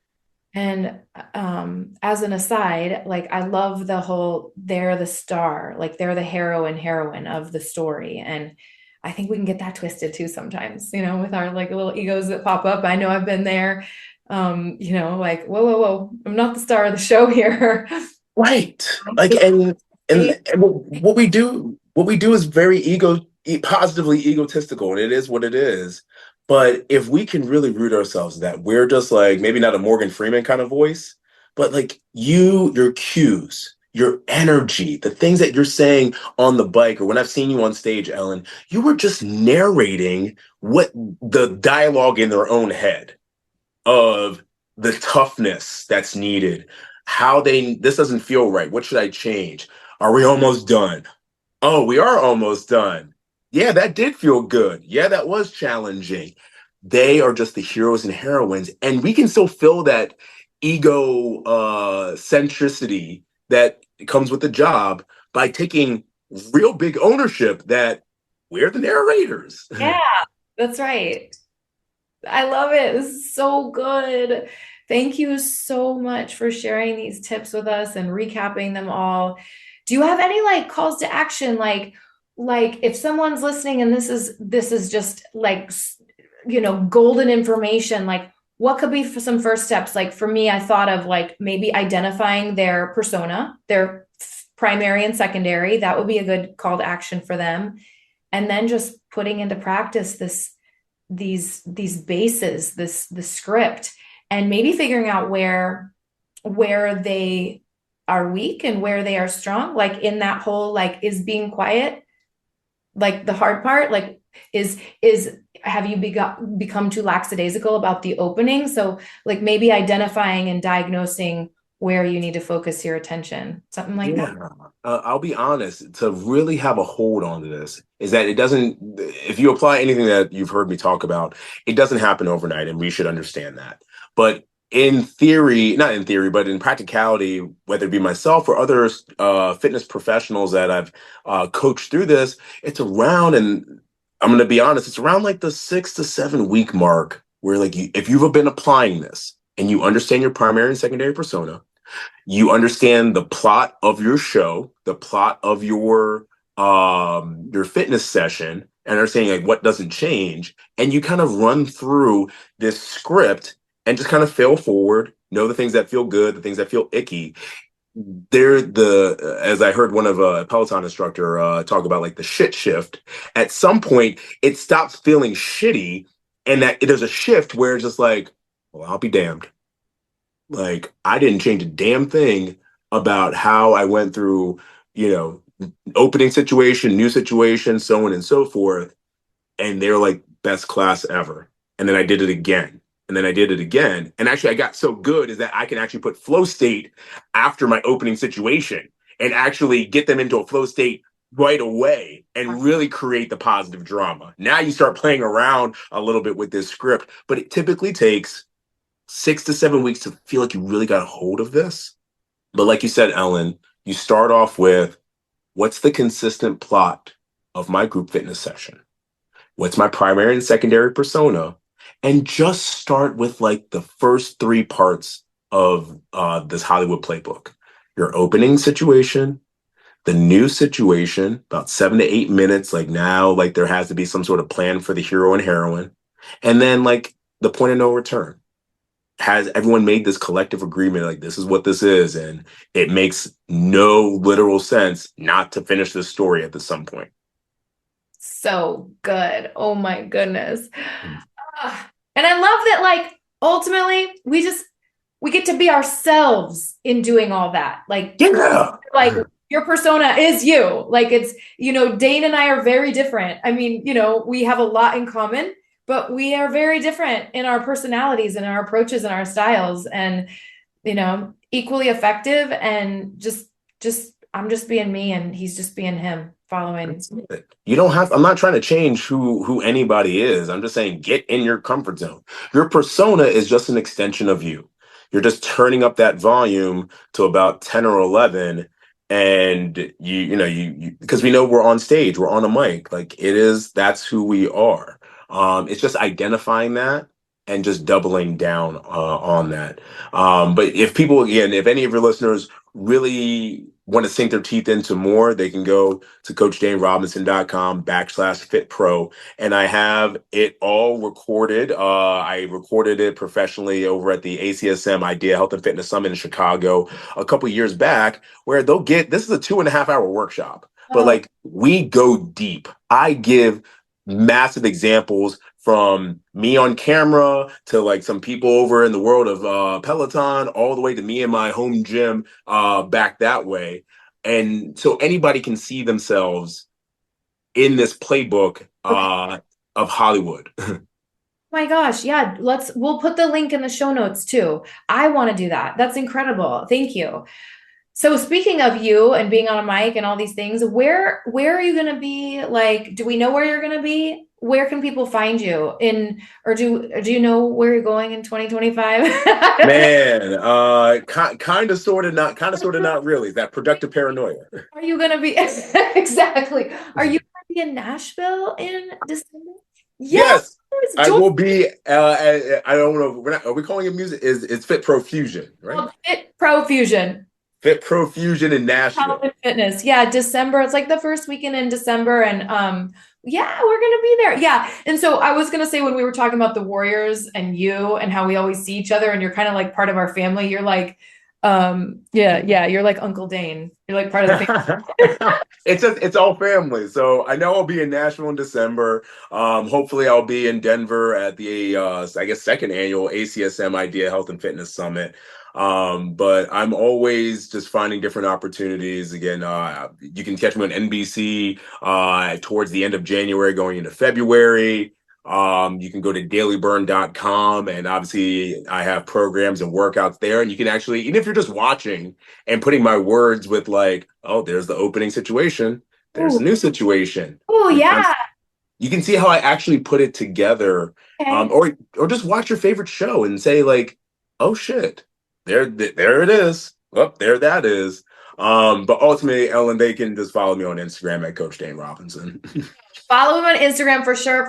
And as an aside, like I love the whole they're the star, like they're the heroine of the story. And I think we can get that twisted too sometimes, you know, with our like little egos that pop up. I know I've been there. You know, like, whoa, I'm not the star of the show here. Right. Like, and what we do is very positively egotistical, and it is what it is. But if we can really root ourselves in that, we're just like maybe not a Morgan Freeman kind of voice, but like your cues, your energy, the things that you're saying on the bike, or when I've seen you on stage, Ellen, you were just narrating what the dialogue in their own head of the toughness that's needed. This doesn't feel right. What should I change? Are we almost done? Oh, we are almost done. Yeah, that did feel good. Yeah, that was challenging. They are just the heroes and heroines, and we can still feel that ego centricity that comes with the job by taking real big ownership that we're the narrators. Yeah, that's right. I love it. This is so good. Thank you so much for sharing these tips with us and recapping them all. Do you have any like calls to action? Like if someone's listening and this is just like you know, golden information, like what could be for some first steps? Like for me, I thought of like maybe identifying their persona, their primary and secondary. That would be a good call to action for them. And then just putting into practice these bases, the script, and maybe figuring out where they are weak and where they are strong, like in that whole, like, is being quiet like the hard part, like is have you become too lackadaisical about the opening? So like maybe identifying and diagnosing where you need to focus your attention, something like that. Yeah, I'll be honest, to really have a hold on this is that it doesn't, if you apply anything that you've heard me talk about, it doesn't happen overnight, and we should understand that. But in theory, not in theory, but in practicality, whether it be myself or other fitness professionals that I've coached through this, it's around, and I'm going to be honest, it's around like the 6 to 7 week mark where like if you've been applying this and you understand your primary and secondary persona, you understand the plot of your show, the plot of your fitness session, and are saying like what doesn't change, and you kind of run through this script and just kind of fail forward, know the things that feel good, the things that feel icky. As I heard one of a Peloton instructor talk about, like the shit shift. At some point, it stops feeling shitty, and that there's a shift where it's just like, well, I'll be damned. Like, I didn't change a damn thing about how I went through, you know, opening situation, new situation, so on and so forth. And they're like, best class ever. And then I did it again. And then I did it again. And actually, I got so good is that I can actually put flow state after my opening situation and actually get them into a flow state right away and really create the positive drama. Now you start playing around a little bit with this script, but it typically takes 6 to 7 weeks to feel like you really got a hold of this. But like you said, Ellen, you start off with, what's the consistent plot of my group fitness session? What's my primary and secondary persona? And just start with like the first three parts of this Hollywood playbook. Your opening situation, the new situation, about 7 to 8 minutes. Like now, like there has to be some sort of plan for the hero and heroine. And then like the point of no return. Has everyone made this collective agreement, like this is what this is, and it makes no literal sense not to finish this story at some point. So good. Oh my goodness. And I love that, like, ultimately, we get to be ourselves in doing all that. Yeah. Like your persona is you. Like it's, you know, Dane and I are very different. I mean, you know, we have a lot in common, but we are very different in our personalities and our approaches and our styles, and, you know, equally effective. And just, I'm just being me and he's just being him, following. You don't have, I'm not trying to change who anybody is. I'm just saying get in your comfort zone. Your persona is just an extension of you. You're just turning up that volume to about 10 or 11, and you because we know we're on stage, we're on a mic, like that's who we are. It's just identifying that and just doubling down on that. But if people, again, if any of your listeners really want to sink their teeth into more, they can go to coachdanerobinson.com/fitpro. And I have it all recorded. I recorded it professionally over at the ACSM Idea Health and Fitness Summit in Chicago a couple years back, where they'll get, this is a 2.5 hour workshop, but Oh, like we go deep. I give massive examples from me on camera to like some people over in the world of Peloton, all the way to me in my home gym back that way. And so anybody can see themselves in this playbook okay. of Hollywood. My gosh, yeah, we'll put the link in the show notes too. I want to do that. That's incredible. Thank you. So speaking of you and being on a mic and all these things, where are you going to be? Like, do we know where you're going to be? Where can people find you in, or do you know where you're going in 2025? Man, kind of, sort of, not kind of, sort of, not really. That productive paranoia. Are you going to be exactly? Are you going to be in Nashville in December? Yes, I Join will be. I don't know. Are we calling it music? It's Fit Pro Fusion, right? Fit Pro Fusion. Fit Pro Fusion in Nashville. Fitness. Yeah, December. It's like the first weekend in December. And yeah, we're gonna be there. Yeah. And so I was gonna say, when we were talking about the Warriors and you and how we always see each other and you're kind of like part of our family, you're like, you're like Uncle Dane. You're like part of the family. It's all family. So I know I'll be in Nashville in December. Hopefully I'll be in Denver at the I guess second annual ACSM Idea Health and Fitness Summit. But I'm always just finding different opportunities. Again, you can catch me on NBC towards the end of January going into February. You can go to dailyburn.com, and obviously I have programs and workouts there. And you can actually, even if you're just watching and putting my words with like, oh, there's the opening situation, there's a new situation. Oh, yeah. You can see how I actually put it together. Okay. Or just watch your favorite show and say like, oh shit, there it is. Oh, there that is. But ultimately, Ellen, they can just follow me on Instagram at Coach Dane Robinson. Follow him on Instagram for sure.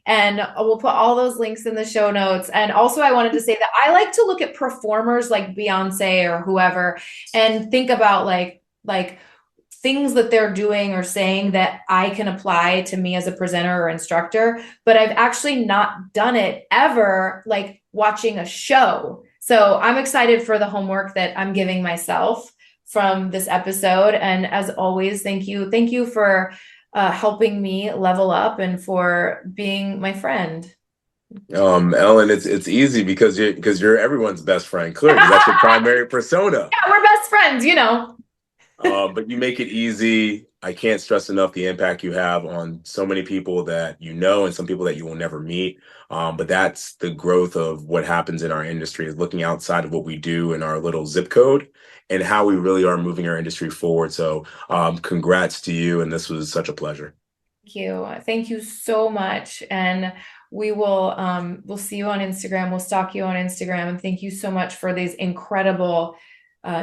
And we'll put all those links in the show notes. And also, I wanted to say that I like to look at performers like Beyonce or whoever and think about like things that they're doing or saying that I can apply to me as a presenter or instructor, but I've actually not done it ever, like watching a show. So I'm excited for the homework that I'm giving myself from this episode. And as always, thank you for helping me level up and for being my friend. Ellen, it's easy because you're everyone's best friend. Clearly, that's your primary persona. Yeah, we're best friends, you know. But you make it easy. I can't stress enough the impact you have on so many people that you know and some people that you will never meet. But that's the growth of what happens in our industry, is looking outside of what we do in our little zip code and how we really are moving our industry forward. So congrats to you. And this was such a pleasure. Thank you. Thank you so much. And we will we'll see you on Instagram. We'll stalk you on Instagram. And thank you so much for these incredible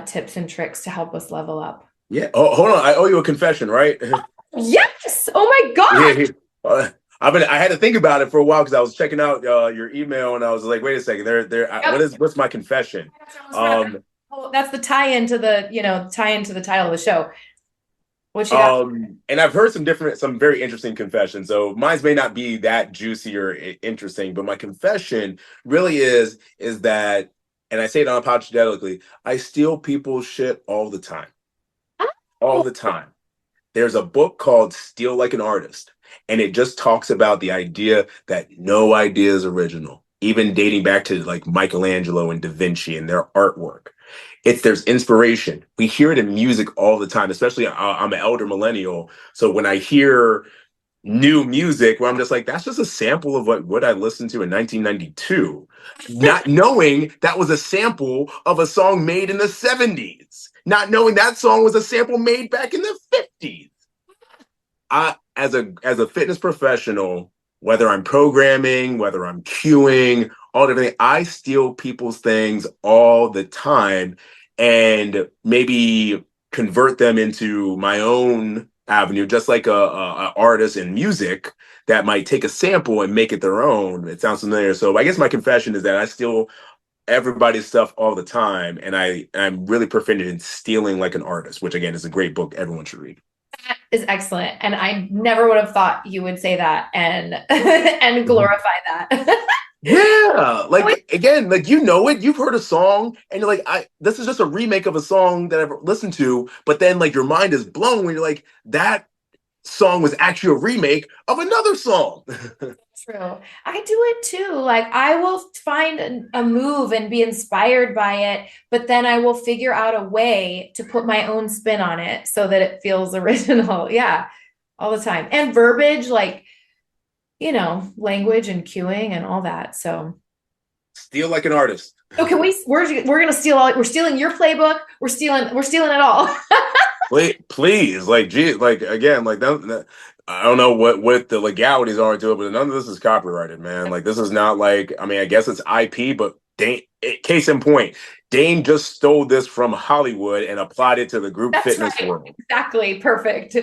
tips and tricks to help us level up. Yeah. Oh, hold on. I owe you a confession, right? Yes. Oh my God. Yeah. I had to think about it for a while because I was checking out your email and I was like, wait a second, Yep. what's my confession? That's the tie-in to the title of the show. What you got? And I've heard some very interesting confessions. So mine may not be that juicy or interesting, but my confession really is that, and I say it unapologetically, I steal people's shit all the time. All the time. There's a book called Steal Like an Artist, and it just talks about the idea that no idea is original, even dating back to like Michelangelo and Da Vinci and their artwork. There's inspiration. We hear it in music all the time, especially I'm an elder millennial. So when I hear new music where I'm just like, that's just a sample of what I listened to in 1992, not knowing that was a sample of a song made in the 70s, not knowing that song was a sample made back in the 50s. As a fitness professional, whether I'm programming, whether I'm cueing, all everything, I steal people's things all the time and maybe convert them into my own avenue, just like a artist in music that might take a sample and make it their own. It sounds familiar. So I guess my confession is that I steal everybody's stuff all the time, and I'm really proficient in stealing like an artist, which again is a great book everyone should read. That is excellent. And I never would have thought you would say that and and glorify that. Yeah, like again, like you've heard a song and you're like, this is just a remake of a song that I've listened to, but then like your mind is blown when you're like, that song was actually a remake of another song. True. I do it too. Like I will find a move and be inspired by it, but then I will figure out a way to put my own spin on it so that it feels original. Yeah, all the time. And verbiage, like, language and cueing and all that. So steal like an artist. Okay, we're gonna steal we're stealing your playbook. We're stealing it all. Wait, please, like, gee, like again, like that, I don't know what the legalities are to it, but none of this is copyrighted, man. Like, this is not like, I mean, I guess it's IP, but case in point, Dane just stole this from Hollywood and applied it to the group fitness world. Exactly, perfect.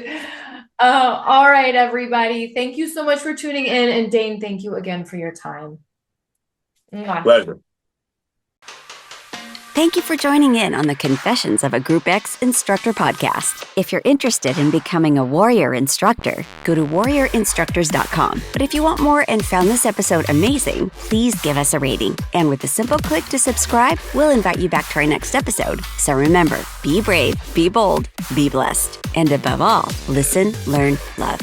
All right, everybody. Thank you so much for tuning in, and Dane, thank you again for your time. Pleasure. Thank you for joining in on the Confessions of a Group X Instructor podcast. If you're interested in becoming a warrior instructor, go to warriorinstructors.com. But if you want more and found this episode amazing, please give us a rating. And with a simple click to subscribe, we'll invite you back to our next episode. So remember, be brave, be bold, be blessed. And above all, listen, learn, love.